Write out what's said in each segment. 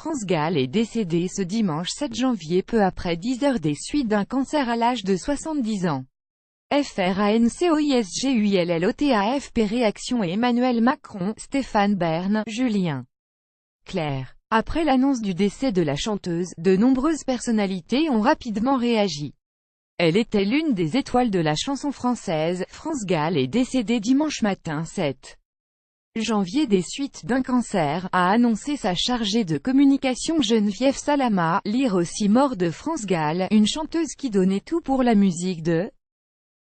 France Gall est décédée ce dimanche 7 janvier peu après 10 heures des suites d'un cancer à l'âge de 70 ans. FRANCOISGUILLOTAFP Réaction Emmanuel Macron, Stéphane Bern, Julien Clerc. Après l'annonce du décès de la chanteuse, de nombreuses personnalités ont rapidement réagi. Elle était l'une des étoiles de la chanson française. France Gall est décédée dimanche matin 7 janvier des suites d'un cancer, a annoncé sa chargée de communication Geneviève Salama. Lire aussi Mort de France Gall, une chanteuse qui donnait tout pour la musique de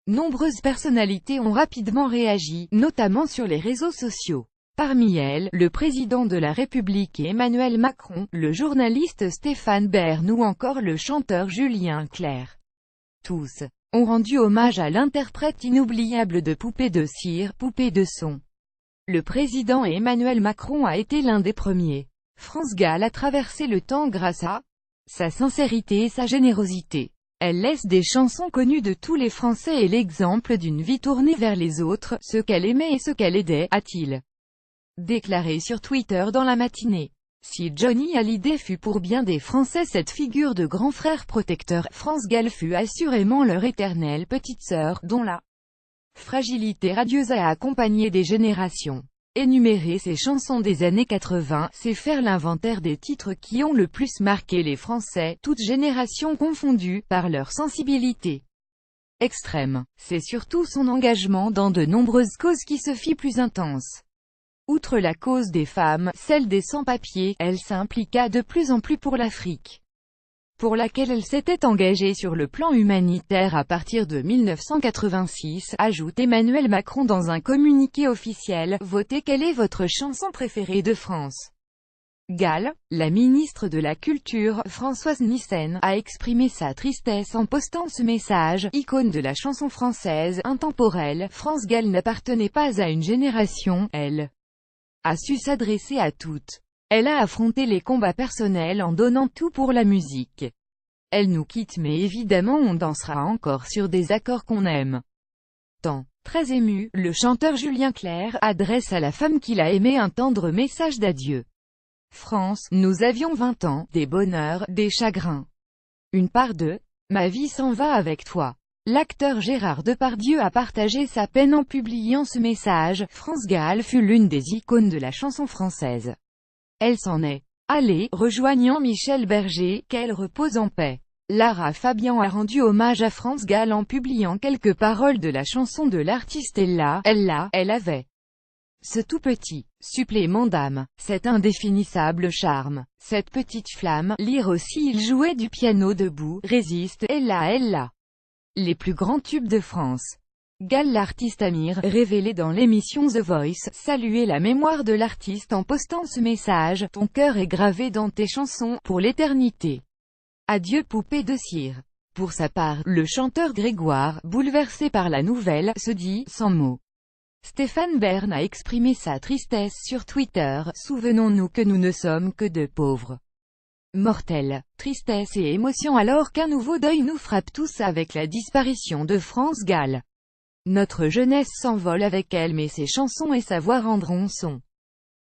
nombreuses personnalités ont rapidement réagi, notamment sur les réseaux sociaux. Parmi elles, le président de la République Emmanuel Macron, le journaliste Stéphane Bern ou encore le chanteur Julien Clerc. Tous ont rendu hommage à l'interprète inoubliable de Poupée de cire, Poupée de son. Le président Emmanuel Macron a été l'un des premiers. France Gall a traversé le temps grâce à sa sincérité et sa générosité. Elle laisse des chansons connues de tous les Français et l'exemple d'une vie tournée vers les autres, ceux qu'elle aimait et ceux qu'elle aidait, a-t-il déclaré sur Twitter dans la matinée. Si Johnny Hallyday fut pour bien des Français cette figure de grand frère protecteur, France Gall fut assurément leur éternelle petite sœur, dont la fragilité radieuse a accompagné des générations. Énumérer ces chansons des années 80, c'est faire l'inventaire des titres qui ont le plus marqué les Français, toutes générations confondues, par leur sensibilité extrême. C'est surtout son engagement dans de nombreuses causes qui se fit plus intense. Outre la cause des femmes, celle des sans-papiers, elle s'impliqua de plus en plus pour l'Afrique, pour laquelle elle s'était engagée sur le plan humanitaire à partir de 1986, ajoute Emmanuel Macron dans un communiqué officiel. Votez. Quelle est votre chanson préférée de France Gall, la ministre de la Culture, Françoise Nyssen, a exprimé sa tristesse en postant ce message. Icône de la chanson française, intemporelle, France Gall n'appartenait pas à une génération, elle a su s'adresser à toutes. Elle a affronté les combats personnels en donnant tout pour la musique. Elle nous quitte mais évidemment on dansera encore sur des accords qu'on aime tant. Très ému, le chanteur Julien Clerc adresse à la femme qu'il a aimée un tendre message d'adieu. France, nous avions 20 ans, des bonheurs, des chagrins. Une part de ma vie s'en va avec toi. L'acteur Gérard Depardieu a partagé sa peine en publiant ce message. France Gall fut l'une des icônes de la chanson française. Elle s'en est allée, rejoignant Michel Berger, qu'elle repose en paix. Lara Fabian a rendu hommage à France Gall en publiant quelques paroles de la chanson de l'artiste elle avait ce tout petit supplément d'âme, cet indéfinissable charme, cette petite flamme. Lire aussi il jouait du piano debout, résiste, elle l'a. Les plus grands tubes de France. Gall. L'artiste Amir, révélé dans l'émission The Voice, saluait la mémoire de l'artiste en postant ce message. Ton cœur est gravé dans tes chansons, pour l'éternité. Adieu Poupée de cire. Pour sa part, le chanteur Grégoire, bouleversé par la nouvelle, se dit, sans mots. Stéphane Bern a exprimé sa tristesse sur Twitter. Souvenons-nous que nous ne sommes que de pauvres mortels. Tristesse et émotion alors qu'un nouveau deuil nous frappe tous avec la disparition de France Gall. Notre jeunesse s'envole avec elle mais ses chansons et sa voix rendront son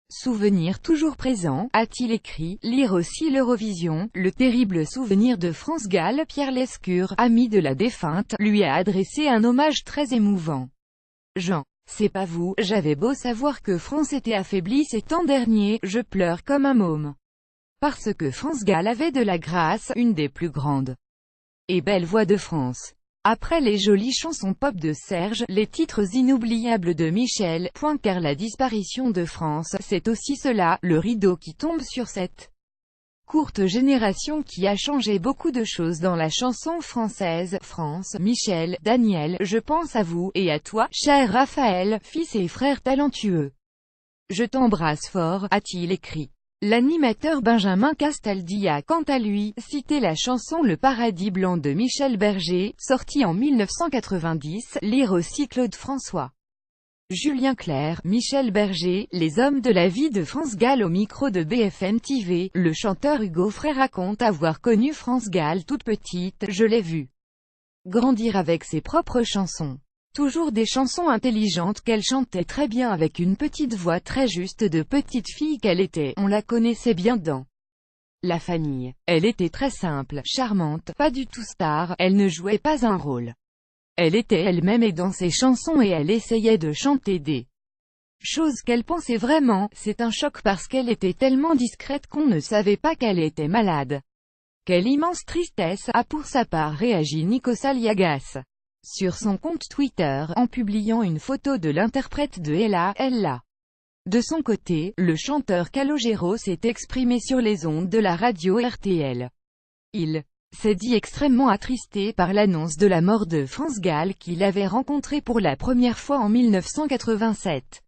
souvenir toujours présent, a-t-il écrit. Lire aussi l'Eurovision, le terrible souvenir de France Gall. Pierre Lescure, ami de la défunte, lui a adressé un hommage très émouvant. Jean. C'est pas vous, j'avais beau savoir que France était affaiblie ces temps derniers, je pleure comme un môme. Parce que France Gall avait de la grâce, une des plus grandes et belles voix de France. Après les jolies chansons pop de Serge, les titres inoubliables de Michel, car la disparition de France, c'est aussi cela, le rideau qui tombe sur cette courte génération qui a changé beaucoup de choses dans la chanson française. France, Michel, Daniel, je pense à vous, et à toi, cher Raphaël, fils et frère talentueux. Je t'embrasse fort, a-t-il écrit. L'animateur Benjamin Castaldi a quant à lui cité la chanson Le Paradis blanc de Michel Berger, sortie en 1990. Lire aussi Claude François. Julien Clerc, Michel Berger, les hommes de la vie de France Gall au micro de BFM TV. Le chanteur Hugo Frey raconte avoir connu France Gall toute petite. Je l'ai vue grandir avec ses propres chansons. Toujours des chansons intelligentes qu'elle chantait très bien avec une petite voix très juste de petite fille qu'elle était. On la connaissait bien dans La famille. Elle était très simple, charmante, pas du tout star, elle ne jouait pas un rôle. Elle était elle-même et dans ses chansons et elle essayait de chanter des choses qu'elle pensait vraiment. C'est un choc parce qu'elle était tellement discrète qu'on ne savait pas qu'elle était malade. Quelle immense tristesse, a pour sa part réagi Nico Aliagas sur son compte Twitter, en publiant une photo de l'interprète de Ella. De son côté, le chanteur Calogero s'est exprimé sur les ondes de la radio RTL. Il s'est dit extrêmement attristé par l'annonce de la mort de France Gall qu'il avait rencontré pour la première fois en 1987.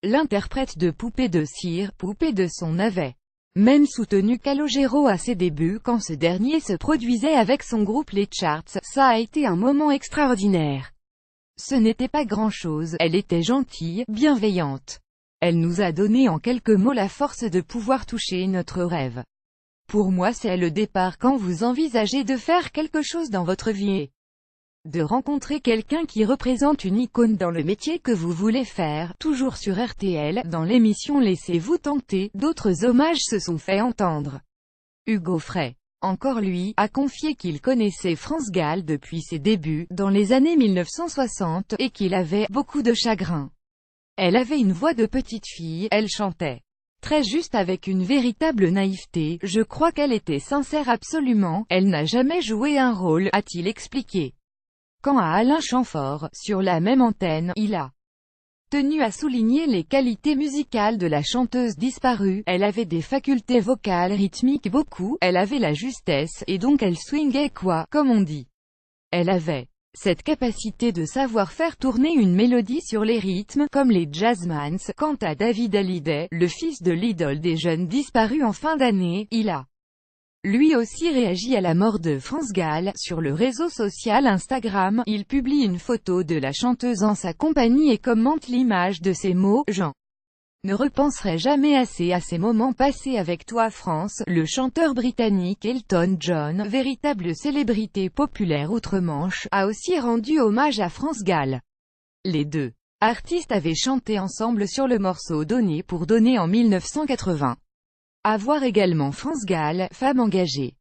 L'interprète de Poupée de cire, Poupée de son avait même soutenu Calogero à ses débuts quand ce dernier se produisait avec son groupe Les Charts. Ça a été un moment extraordinaire. Ce n'était pas grand-chose, elle était gentille, bienveillante. Elle nous a donné en quelques mots la force de pouvoir toucher notre rêve. Pour moi c'est le départ quand vous envisagez de faire quelque chose dans votre vie et de rencontrer quelqu'un qui représente une icône dans le métier que vous voulez faire. Toujours sur RTL, dans l'émission Laissez-vous tenter, d'autres hommages se sont fait entendre. Hugo Frey, encore lui, a confié qu'il connaissait France Gall depuis ses débuts, dans les années 1960, et qu'il avait beaucoup de chagrin. Elle avait une voix de petite fille, elle chantait très juste avec une véritable naïveté, je crois qu'elle était sincère absolument, elle n'a jamais joué un rôle, a-t-il expliqué. Quant à Alain Chamfort, sur la même antenne, il a tenu à souligner les qualités musicales de la chanteuse disparue. Elle avait des facultés vocales rythmiques beaucoup, elle avait la justesse, et donc elle swingait quoi, comme on dit. Elle avait cette capacité de savoir faire tourner une mélodie sur les rythmes, comme les jazzmans. Quant à David Hallyday, le fils de l'idole des jeunes disparus en fin d'année, il a lui aussi réagi à la mort de France Gall. Sur le réseau social Instagram, il publie une photo de la chanteuse en sa compagnie et commente l'image de ces mots. Jean ne repenserai jamais assez à ces moments passés avec toi France. Le chanteur britannique Elton John, véritable célébrité populaire outre-Manche, a aussi rendu hommage à France Gall. Les deux artistes avaient chanté ensemble sur le morceau Donner pour donner en 1980. À voir également France Gall, femme engagée.